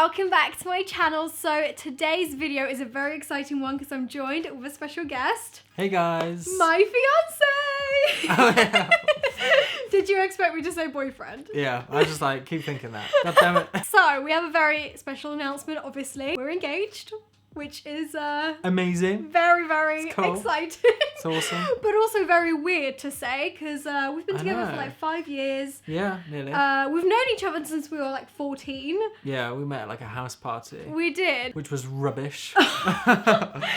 welcome back to my channel. So today's video is a very exciting one because I'm joined with a special guest. Hey guys. My fiance. Oh, yeah. Did you expect me to say boyfriend? Yeah, I just like keep thinking that. God damn it. So we have a very special announcement, obviously. We're engaged, which is amazing. Very, very Cool. exciting. It's awesome. But also very weird to say because we've been together for like 5 years. Yeah, nearly. We've known each other since we were like 14. Yeah, we met at like a house party. We did. Which was rubbish.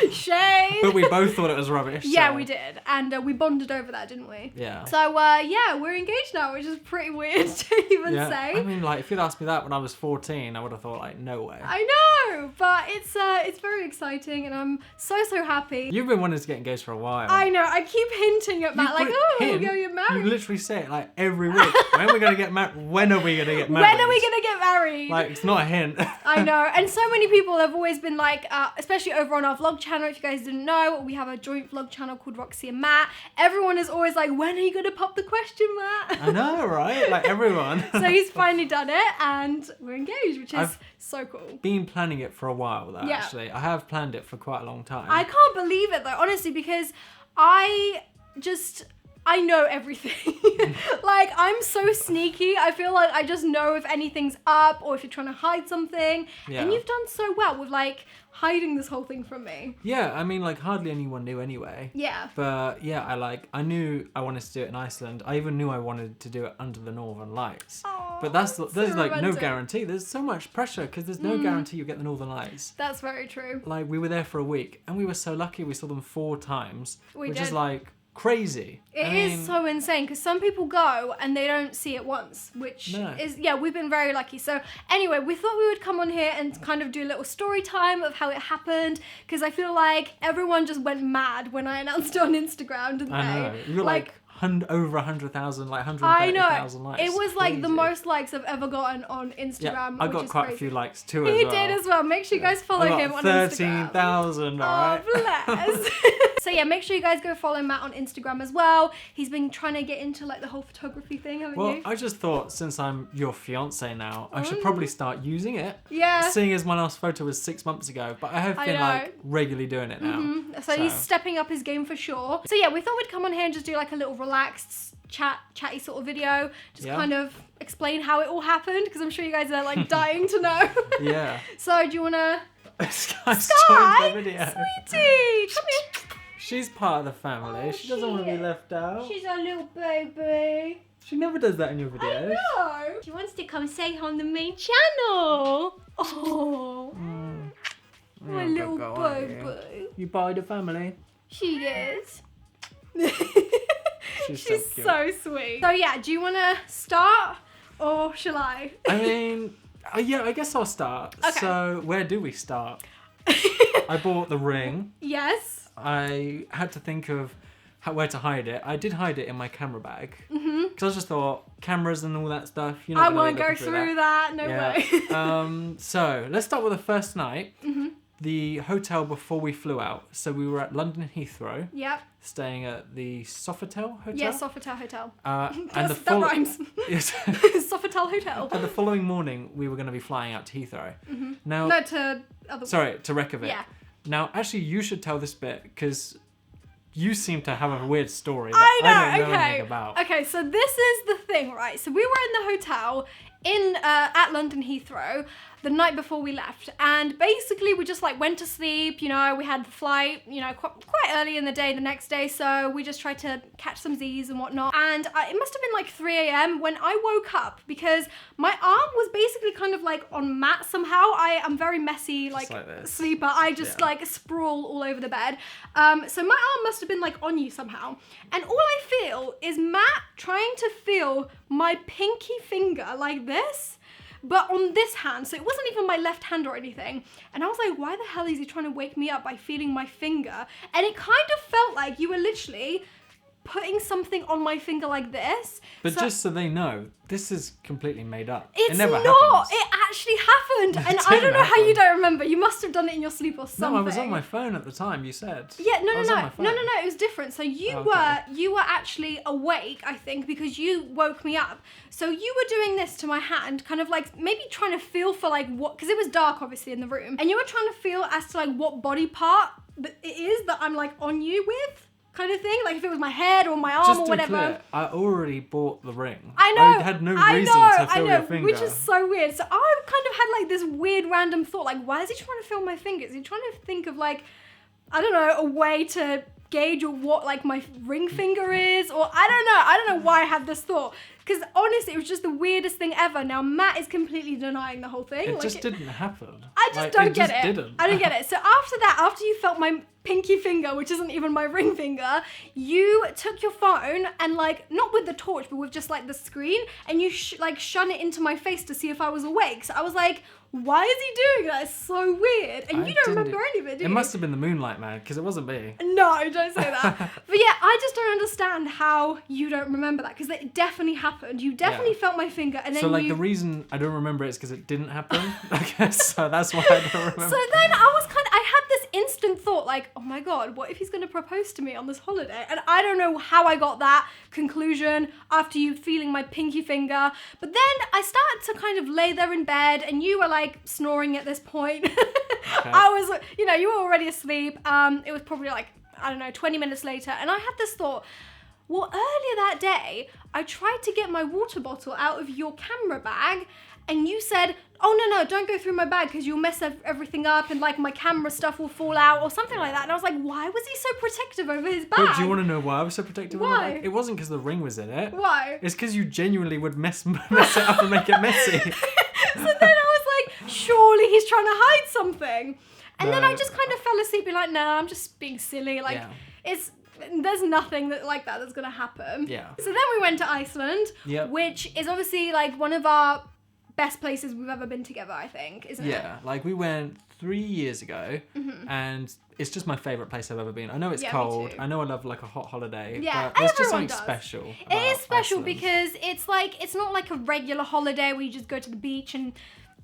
Shade. But we both thought it was rubbish. Yeah, so. we did. And we bonded over that, didn't we? Yeah. So, yeah, we're engaged now, which is pretty weird to even say. I mean, like, if you'd asked me that when I was 14, I would have thought, like, no way. I know, but it's very exciting, and I'm so happy. You've been wanting to get engaged for a while. I know. I keep hinting at Matt, like, oh, we're going to get married. You literally say it, like, every week. When are we going to get married? When are we going to get married? When are we going to get married? Like, it's not a hint. I know. And so many people have always been like, especially over on our vlog channel, if you guys didn't know, we have a joint vlog channel called Roxy and Matt. Everyone is always like, when are you going to pop the question, Matt? I know, right? Like, everyone. So he's finally done it, and we're engaged, which is so cool. Been planning it for a while, though, Yeah. actually. I have planned it for quite a long time. I can't believe it, though, honestly, because I know everything. Like, I'm so sneaky. I feel like I just know if anything's up or if you're trying to hide something. Yeah. And you've done so well with, like, hiding this whole thing from me. Yeah, I mean, like, hardly anyone knew anyway. Yeah. But, yeah, I knew I wanted to do it in Iceland. I even knew I wanted to do it under the Northern Lights. Aww, But there's so like, no romantic. guarantee. There's so much pressure because there's no guarantee you'll get the Northern Lights. That's very true. Like, we were there for a week, and we were so lucky we saw them 4 times, which is, did. like, crazy. It is so insane because some people go and they don't see it once, which is, yeah, we've been very lucky. So anyway, we thought we would come on here and kind of do a little story time of how it happened because I feel like everyone just went mad when I announced it on Instagram, didn't they? I know. You were like over 100,000, like I 130,000 know. likes. It was like the Crazy. most likes I've ever gotten on Instagram. Yeah, I got quite a few likes too as He well. did as well. Make sure you guys follow I him got on Instagram. 13,000, alright? Oh, bless. So yeah, make sure you guys go follow Matt on Instagram as well. He's been trying to get into like the whole photography thing, haven't Well, you? I just thought since I'm your fiance now, I should probably start using it. Yeah. Seeing as my last photo was 6 months ago, but I have been like regularly doing it now. So he's stepping up his game for sure. So yeah, we thought we'd come on here and just do like a little relaxed chatty sort of video. Just kind of explain how it all happened because I'm sure you guys are like dying to know. Yeah. So do you want to... Sky's Sky, joined the video. sweetie, come here. She's part of the family. Oh, she doesn't want to be left out. She's our little baby. She never does that in your I videos. know. She wants to come say hi on the main channel. Oh, my little baby. You part of the family. She is. She's She's so cute. so sweet. So yeah, do you want to start or shall I? I mean, yeah, I guess I'll start. Okay. So where do we start? I bought the ring. Yes. I had to think of where to hide it. I did hide it in my camera bag. Because I just thought, cameras and all that stuff, you know. I won't go through that. No way. So let's start with the first night. The hotel before we flew out. So we were at London Heathrow. Yep. Staying at the Sofitel Hotel. Yes, Sofitel Hotel. And That rhymes. Yes. Sofitel Hotel. And the following morning, we were going to be flying out to Heathrow. Now, No, to other. sorry, to Reykjavik. Yeah. Now, actually, you should tell this bit because you seem to have a weird story I that know. I don't know Okay. anything about. Okay. So this is the thing, right? So we were in the hotel in at London Heathrow the night before we left, and basically we just like went to sleep. You know, we had the flight, you know, quite early in the day the next day, so we just tried to catch some Z's and whatnot. And it must have been like 3 a.m. when I woke up because my arm was basically kind of like on mat somehow. I'm very messy, like this. sleeper. I just like sprawl all over the bed. So my arm must have been like on you somehow. And all I feel is Matt trying to feel my pinky finger like this, but on this hand, so it wasn't even my left hand or anything. And I was like, why the hell is he trying to wake me up by feeling my finger? And it kind of felt like you were literally putting something on my finger like this. But just so they know, this is completely made up. It's it never not. happens. It actually happened. And I didn't don't know how happen. you don't remember. You must have done it in your sleep or something. No, I was on my phone at the time, you said. Yeah, no, I was on my phone. no, it was different. So you were actually awake, I think, because you woke me up. So you were doing this to my hand, kind of like maybe trying to feel for like what, because it was dark obviously in the room, and you were trying to feel as to like what body part that it is that I'm like on you with, kind of thing, like if it was my head or my arm Just or to whatever. be clear, I already bought the ring. I know. I had no reason to feel your finger. Which is so weird. So I kind of had like this weird random thought, like, why is he trying to feel my fingers? Is he trying to think of like, I don't know, a way to gauge what like my ring finger is, or I don't know why I had this thought. Because honestly, it was just the weirdest thing ever. Now Matt is completely denying the whole thing. It just didn't happen. I just don't get it. Didn't. I don't get it. So after that, after you felt my pinky finger, which isn't even my ring finger, you took your phone and like, not with the torch, but with just like the screen, and you like shone it into my face to see if I was awake. So I was like, why is he doing that? It's so weird. And you don't remember any of it, do you? It must have been the moonlight, man, because it wasn't me. No, don't say that. But yeah, I just don't understand how you don't remember that, because it definitely happened. You definitely felt my finger, and then so like the reason I don't remember it is because it didn't happen. I guess so. That's why I don't remember. So then I had this instant thought, like, oh my god, what if he's going to propose to me on this holiday? And I don't know how I got that conclusion after you feeling my pinky finger. But then I started to kind of lay there in bed, and you were like snoring at this point. Okay. I was, you know, you were already asleep. It was probably like, I don't know, 20 minutes later. And I had this thought, well, earlier that day, I tried to get my water bottle out of your camera bag, and you said, oh no, don't go through my bag because you'll mess everything up and like my camera stuff will fall out or something like that. And I was like, why was he so protective over his bag? But do you want to know why I was so protective of Why? my bag? It wasn't because the ring was in it. Why? It's because you genuinely would mess it up and make it messy. So then I was like, surely he's trying to hide something. And then I No. just kind of fell asleep, being like, no, I'm just being silly. Like, there's nothing like that that's going to happen. Yeah. So then we went to Iceland, which is obviously like one of our best places we've ever been together, I think, isn't it? Yeah, like we went 3 years ago, and it's just my favourite place I've ever been. I know it's cold. Me too. I know I love like a hot holiday. Yeah, but there's just everyone something does. special. It is about special Iceland. because it's not like a regular holiday where you just go to the beach and,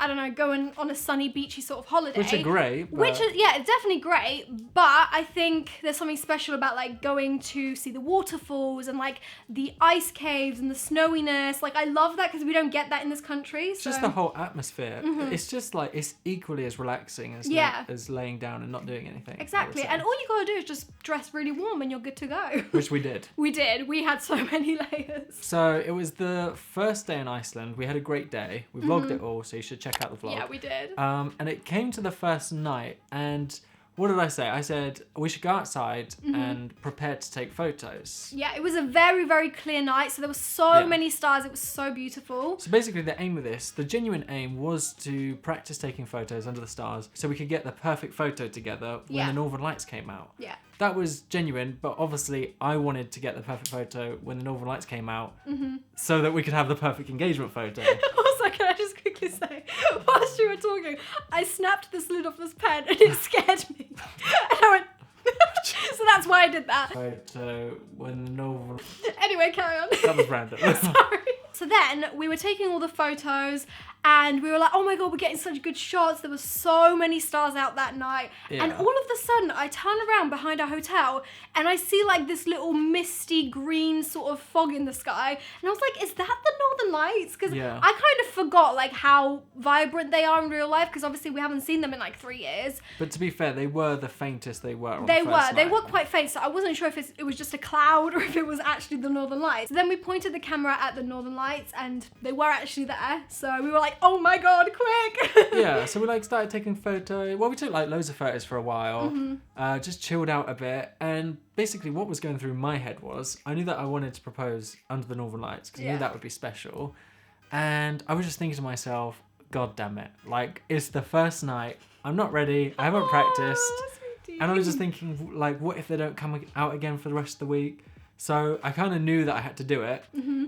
I don't know, go on a sunny beachy sort of holiday. Which are great. But... it's definitely great, but I think there's something special about like going to see the waterfalls and like the ice caves and the snowiness. Like I love that because we don't get that in this country. So. Just the whole atmosphere. It's just like, it's equally as relaxing as, as laying down and not doing anything. Exactly. And all you gotta do is just dress really warm and you're good to go. Which we did. We did. We had so many layers. So it was the first day in Iceland. We had a great day. We vlogged it all, so you should check out the vlog. Yeah, we did. And it came to the first night, and what did I say? I said we should go outside and prepare to take photos. Yeah, it was a very, very clear night, so there were so many stars. It was so beautiful. So basically the aim of this, the genuine aim, was to practice taking photos under the stars so we could get the perfect photo together when the Northern Lights came out. Yeah. That was genuine, but obviously I wanted to get the perfect photo when the Northern Lights came out so that we could have the perfect engagement photo. Also, can I just quickly say, whilst you were talking, I snapped this lid off this pen and it scared me. And I went, so that's why I did that. Photo when the Northern... Anyway, carry on. That was random. Sorry. So then we were taking all the photos and we were like, oh my god, we're getting such good shots. There were so many stars out that night. Yeah. And all of a sudden I turn around behind our hotel and I see like this little misty green sort of fog in the sky. And I was like, is that the Northern Lights? Because I kind of forgot like how vibrant they are in real life, because obviously we haven't seen them in like 3 years. But to be fair, they were the faintest they were on They the were. first They night. were quite faint, so I wasn't sure if it was just a cloud or if it was actually the Northern Lights. So then we pointed the camera at the Northern Lights and they were actually there. So we were like, oh my god, quick! Yeah, so we like started taking photos. Well, we took like loads of photos for a while, just chilled out a bit. And basically what was going through my head was, I knew that I wanted to propose under the Northern Lights because I knew that would be special. And I was just thinking to myself, god damn it. Like, it's the first night. I'm not ready. I haven't practiced. And I was just thinking, like, what if they don't come out again for the rest of the week? So I kind of knew that I had to do it,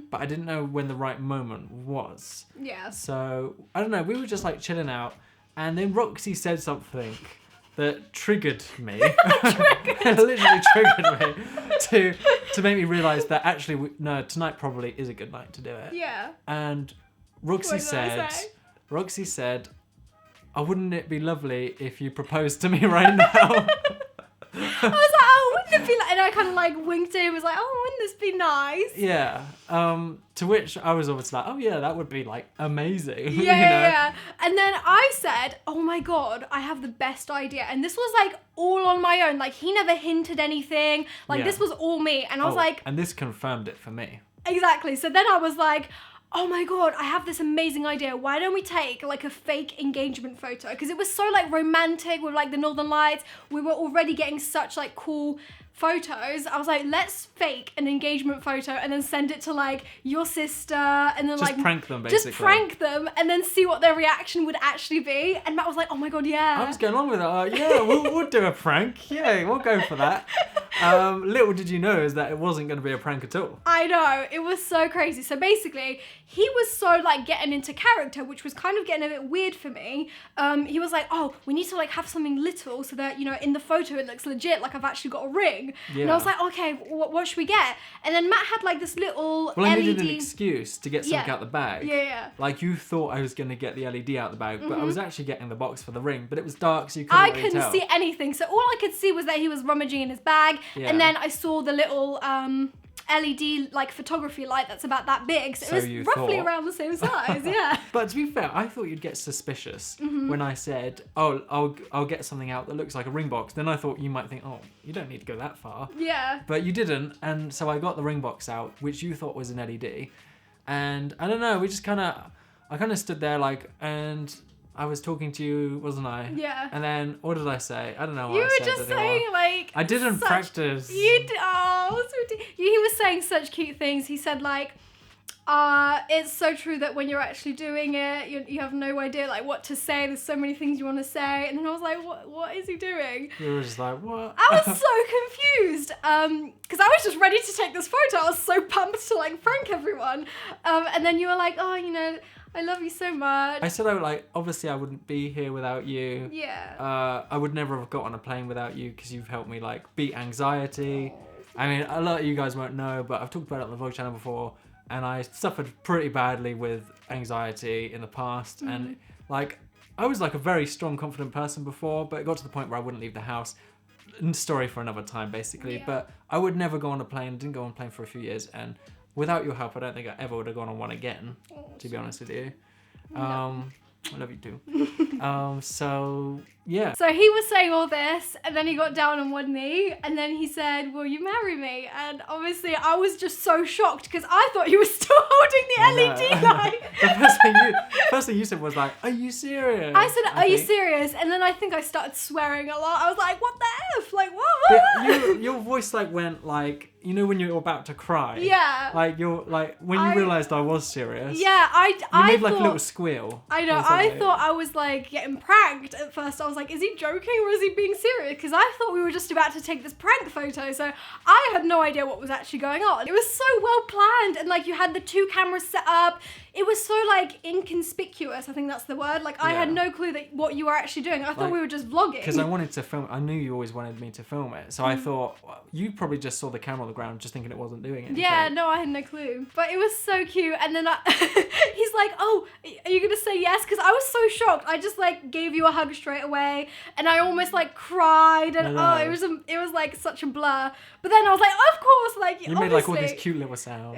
but I didn't know when the right moment was. Yeah. So, I don't know, we were just like chilling out, and then Roxy said something that triggered me. It literally triggered me to make me realise that actually, tonight probably is a good night to do it. Yeah. And What did I say? Roxy said, "Oh, wouldn't it be lovely if you proposed to me right now?" I was like, oh, wouldn't it be like, and I kind of like winked at him, was like, oh, wouldn't this be nice? Yeah. To which I was obviously like, oh yeah, that would be like amazing. Yeah, yeah. And then I said, oh my God, I have the best idea. And this was like all on my own. Like he never hinted anything. Like this was all me. And I was like. And this confirmed it for me. Exactly. So then I was like, oh my God, I have this amazing idea. Why don't we take like a fake engagement photo? Because it was so like romantic with like the Northern Lights. We were already getting such like cool photos. I was like, let's fake an engagement photo and then send it to like your sister and then just like prank them basically. Just prank them and then see what their reaction would actually be. And Matt was like, oh my God, yeah. I was going along with it. Yeah, we'll do a prank. Yeah, we'll go for that. Little did you know is that it wasn't going to be a prank at all. I know, it was so crazy. So basically, he was so like getting into character, which was kind of getting a bit weird for me. He was like, oh, we need to like have something little so that, you know, in the photo it looks legit, like I've actually got a ring. Yeah. And I was like, okay, what should we get? And then Matt had like this little Well, I LED. needed an excuse to get something out the bag. Yeah. Like you thought I was going to get the LED out the bag, but I was actually getting the box for the ring, but it was dark, so you couldn't really couldn't tell. see anything. So all I could see was that he was rummaging in his bag. Yeah. And then I saw the little LED like photography light that's about that big. So it was roughly around the same size, yeah. But to be fair, I thought you'd get suspicious when I said, oh, I'll get something out that looks like a ring box. Then I thought you might think, oh, you don't need to go that far. Yeah. But you didn't, and so I got the ring box out, which you thought was an LED. And I don't know, I kind of stood there like, and I was talking to you, wasn't I? Yeah. And then, what did I say? I don't know what you I said. You were just saying, like... I didn't practice. You did... Oh, he was saying such cute things. He said, like, it's so true that when you're actually doing it, you have no idea, like, what to say. There's so many things you want to say. And then I was like, what is he doing? You were just like, what? I was so confused. Because I was just ready to take this photo. I was so pumped to, like, prank everyone. And then you were like, oh, you know... I love you so much. I said obviously I wouldn't be here without you. Yeah. I would never have got on a plane without you because you've helped me like beat anxiety. I mean, a lot of you guys won't know, but I've talked about it on the vlog channel before, and I suffered pretty badly with anxiety in the past. And like, I was like a very strong, confident person before, but it got to the point where I wouldn't leave the house. Story for another time, basically. Yeah. But I would never go on a plane. Didn't go on a plane for a few years, and without your help, I don't think I ever would have gone on one again, to be honest with you. I love you too. So, yeah. So he was saying all this, and then he got down on one knee, and then he said, will you marry me? And obviously I was just so shocked, because I thought he was still holding the LED light. The first thing you said was like, are you serious? I said, are you serious? And then I think I started swearing a lot. I was like, what the F? Like, what? Your voice like went like, you know when you're about to cry? Yeah. Like you're like, when you realised I was serious. Yeah, You made like a little squeal. I know, I thought I was like getting pranked at first. I was like, is he joking or is he being serious? Because I thought we were just about to take this prank photo. So I had no idea what was actually going on. It was so well planned, and like you had the 2 cameras set up. It was so like inconspicuous, I think that's the word. Like I had no clue that what you were actually doing. I thought we were just vlogging. Because I wanted to film, I knew you always wanted me to film it. So I thought, well, you probably just saw the camera on the ground just thinking it wasn't doing anything. Yeah, no, I had no clue. But it was so cute. And then he's like, oh, are you going to say yes? Because I was so shocked. I just like gave you a hug straight away. And I almost like cried. And it was like such a blur. But then I was like, of course, like you made like all these cute little sounds.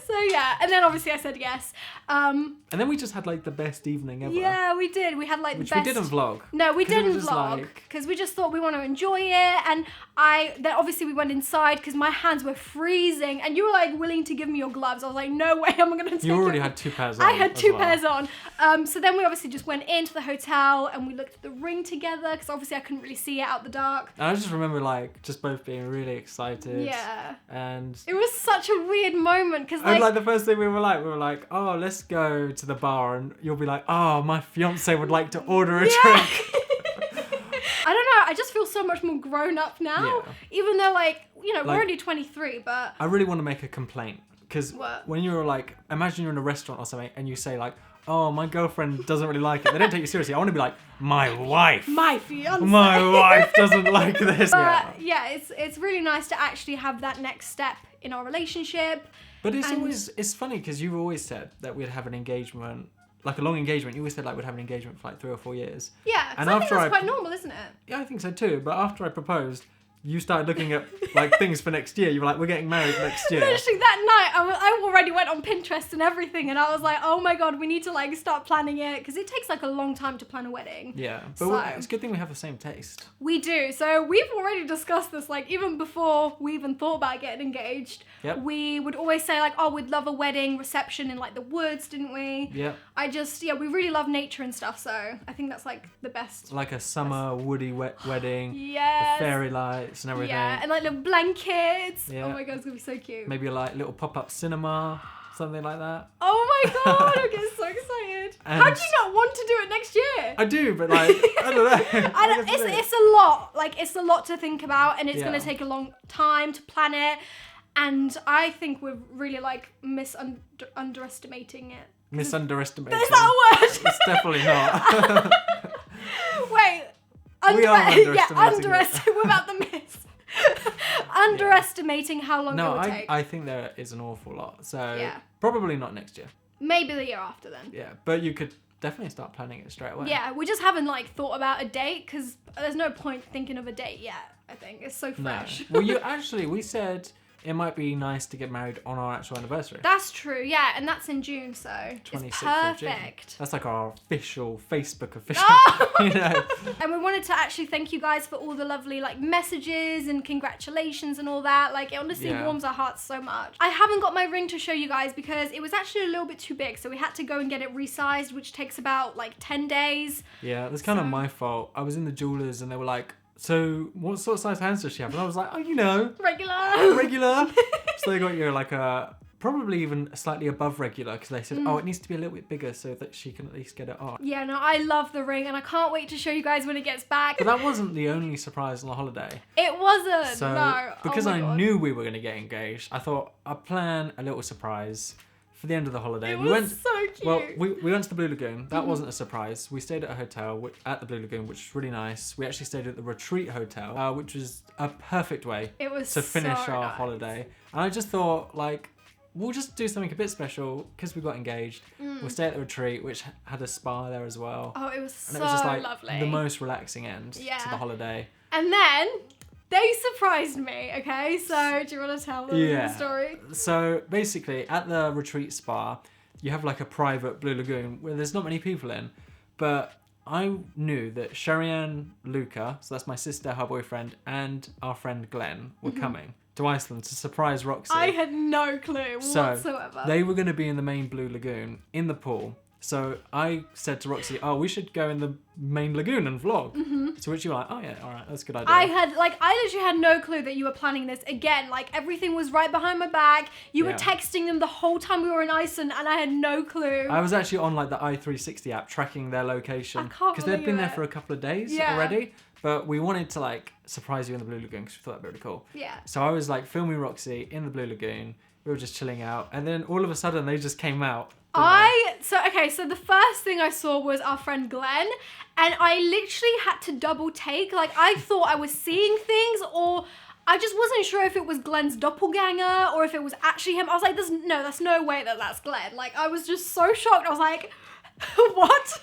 So yeah, and then obviously I said yes. And then we just had like the best evening ever. Yeah, we did. We had like the best. Which we didn't vlog. No, we didn't vlog because we just thought we want to enjoy it. And then obviously we went inside because my hands were freezing, and you were like willing to give me your gloves. I was like, no way, I'm gonna take. You already had 2 pairs on. I had 2 pairs on. So then we obviously just went into the hotel and we looked at the ring together because obviously I couldn't really see it out the dark. And I just remember like just both being really excited. Yeah. And it was such a weird moment because like the first thing we were like, oh, let's go to the bar, and you'll be like, oh, my fiance would like to order a drink. I don't know, I just feel so much more grown up now. Yeah. Even though like, you know, we're only 23, but... I really want to make a complaint. Because what? when you're like, imagine you're in a restaurant or something and you say like, oh, my girlfriend doesn't really like it. They don't take you seriously. I want to be like, my wife. My fiance. My wife doesn't like this. But yeah, it's really nice to actually have that next step in our relationship. But it's funny because you've always said that we'd have an engagement, like a long engagement. You always said like we'd have an engagement for like 3 or 4 years. Yeah, and I think that's quite normal, isn't it? Yeah, I think so too. But after I proposed, you started looking at like things for next year. You were like, we're getting married next year. Literally that night, I already went on Pinterest and everything, and I was like, oh my god, we need to like start planning it, because it takes like a long time to plan a wedding. Yeah, but it's a good thing we have the same taste. We do. So we've already discussed this, like even before we even thought about getting engaged. Yep. We would always say like, oh, we'd love a wedding reception in like the woods, didn't we? Yeah. We really love nature and stuff, so I think that's like the best. Like a summer woody wedding. Yes. With fairy lights and everything. Yeah, and like little blankets. Yeah. Oh my god, it's gonna be so cute. Maybe like little pop-up cinema, something like that. Oh my god, I'm getting so excited. How do you not want to do it next year? I do, but like, I don't know. It's a lot. Like, it's a lot to think about, and it's Yeah. gonna take a long time to plan it. And I think we're really like underestimating it. Misunderestimating. Is that a word? It's definitely not. Wait. We are underestimating without the miss. Underestimating how long it will take. I think there is an awful lot. So Yeah. probably not next year. Maybe the year after then. Yeah, but you could definitely start planning it straight away. Yeah, we just haven't like thought about a date, because there's no point thinking of a date yet. I think it's so fresh. No. Well, we said it might be nice to get married on our actual anniversary. That's true, yeah, and that's in June, so 26th it's of June. perfect. That's like our official Facebook official. Oh! You know. And we wanted to actually thank you guys for all the lovely like messages and congratulations and all that. Like, it honestly warms our hearts so much. I haven't got my ring to show you guys because it was actually a little bit too big, so we had to go and get it resized, which takes about like 10 days. Yeah, that's kind of my fault. I was in the jewelers and they were like, so what sort of size hands does she have? And I was like, oh, you know. Regular. So they got you like a, probably even slightly above regular, because they said, oh, it needs to be a little bit bigger so that she can at least get it on. Yeah, no, I love the ring and I can't wait to show you guys when it gets back. But that wasn't the only surprise on the holiday. It wasn't, So, no. because I knew we were going to get engaged, I thought I'd plan a little surprise for the end of the holiday. It was so cute. Well, we went to the Blue Lagoon. That wasn't a surprise. We stayed at a hotel at the Blue Lagoon, which was really nice. We actually stayed at the Retreat Hotel, which was a perfect way to finish our holiday. And I just thought, like, we'll just do something a bit special because we got engaged. We'll stay at the Retreat, which had a spa there as well. Oh, it was so And it was just like lovely. the most relaxing end to the holiday. And then they surprised me, okay? So, do you want to tell them the story? So, basically, at the Retreat Spa, you have like a private Blue Lagoon where there's not many people in. But I knew that Sherry-Ann, Luca, so that's my sister, her boyfriend, and our friend Glenn were coming to Iceland to surprise Roxy. I had no clue whatsoever. They were going to be in the main Blue Lagoon, in the pool. So I said to Roxy, oh, we should go in the main lagoon and vlog. To which you were like, oh yeah, all right, that's a good idea. I literally had no clue that you were planning this. Again, like everything was right behind my back. You were texting them the whole time we were in Iceland and I had no clue. I was actually on like the i360 app tracking their location. Because they'd been there for a couple of days already. But we wanted to like surprise you in the Blue Lagoon because we thought that'd be really cool. Yeah. So I was like filming Roxy in the Blue Lagoon. We were just chilling out. And then all of a sudden they just came out. So the first thing I saw was our friend Glenn, and I literally had to double take. Like, I thought I was seeing things, or I just wasn't sure if it was Glenn's doppelganger or if it was actually him. I was like, that's no way that's Glenn. Like, I was just so shocked. I was like, what?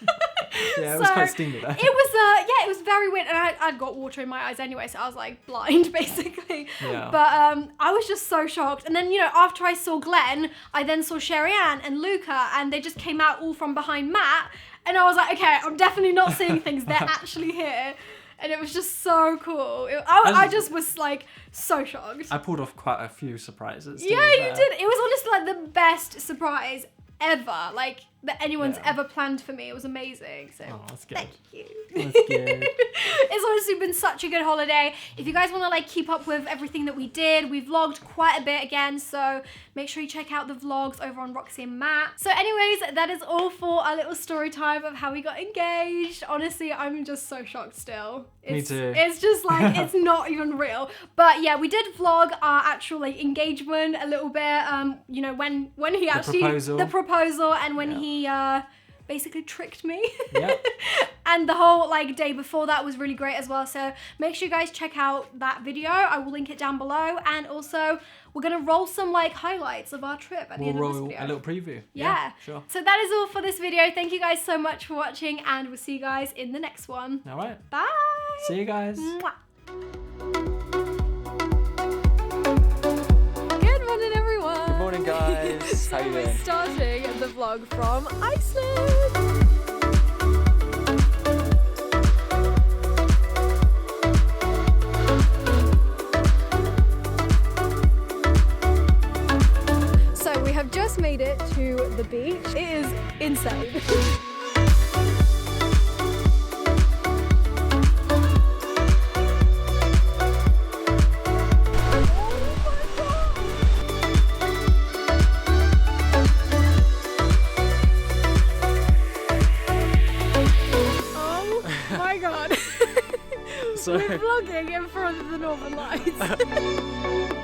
Yeah, it was quite steamy though. It was very weird, and I'd got water in my eyes anyway, so I was like blind basically. Yeah. But I was just so shocked, and then after I saw Glenn, I then saw Sherry-Ann and Luca, and they just came out all from behind Matt, and I was like, okay, I'm definitely not seeing things. They're actually here. And it was just so cool. I just was like so shocked. I pulled off quite a few surprises. Yeah, you did. It was honestly like the best surprise ever, like that anyone's ever planned for me. It was amazing. So that's good. Thank you. That's good. It's honestly been such a good holiday. If you guys want to like keep up with everything that we did, we vlogged quite a bit again, so make sure you check out the vlogs over on Roxy and Matt. So anyways, that is all for our little story time of how we got engaged. Honestly, I'm just so shocked still. Me too. It's just like, it's not even real. But yeah, we did vlog our actual like engagement a little bit, when he actually, the proposal, and when he basically tricked me. Yep. And the whole like day before that was really great as well. So make sure you guys check out that video. I will link it down below. And also we're gonna roll some like highlights of our trip at the end of this video. A little preview. Yeah, sure. So that is all for this video. Thank you guys so much for watching, and we'll see you guys in the next one. All right. Bye. See you guys. Mwah. Good morning, everyone. Good morning, guys. How you We're doing? starting the vlog from Iceland. So we have just made it to the beach. It is insane. So We're vlogging in front of the Northern Lights.